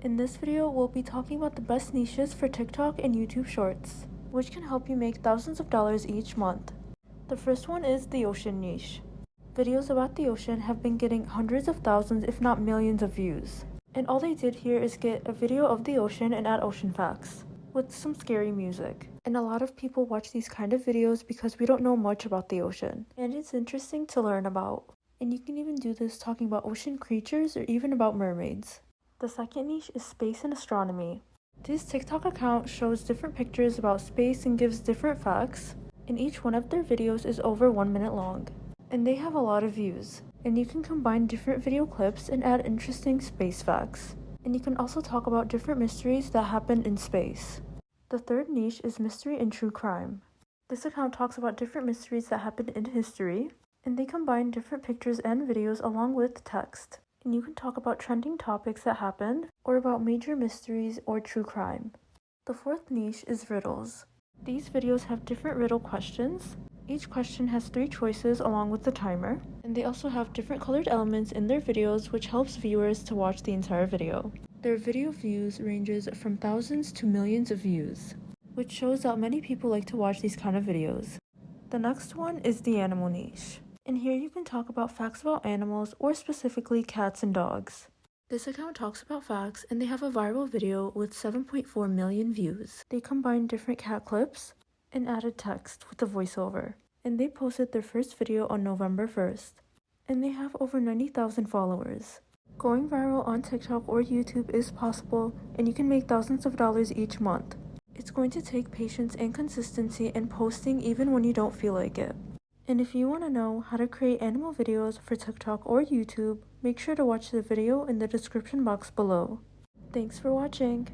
In this video, we'll be talking about the best niches for TikTok and YouTube Shorts, which can help you make thousands of dollars each month. The first one is the ocean niche. Videos about the ocean have been getting hundreds of thousands if not millions of views. And all they did here is get a video of the ocean and add ocean facts, with some scary music. And a lot of people watch these kind of videos because we don't know much about the ocean, and it's interesting to learn about. And you can even do this talking about ocean creatures or even about mermaids. The second niche is space and astronomy. This TikTok account shows different pictures about space and gives different facts, and each one of their videos is over 1 minute long. And they have a lot of views, and you can combine different video clips and add interesting space facts. And you can also talk about different mysteries that happen in space. The third niche is mystery and true crime. This account talks about different mysteries that happened in history, and they combine different pictures and videos along with text. And you can talk about trending topics that happened, or about major mysteries or true crime. The fourth niche is riddles. These videos have different riddle questions. Each question has 3 choices along with the timer, and they also have different colored elements in their videos, which helps viewers to watch the entire video. Their video views ranges from thousands to millions of views, which shows that many people like to watch these kind of videos. The next one is the animal niche. And here you can talk about facts about animals, or specifically cats and dogs. This account talks about facts, and they have a viral video with 7.4 million views. They combined different cat clips and added text with a voiceover. And they posted their first video on November 1st. And they have over 90,000 followers. Going viral on TikTok or YouTube is possible, and you can make thousands of dollars each month. It's going to take patience and consistency in posting even when you don't feel like it. And if you want to know how to create animal videos for TikTok or YouTube, make sure to watch the video in the description box below. Thanks for watching!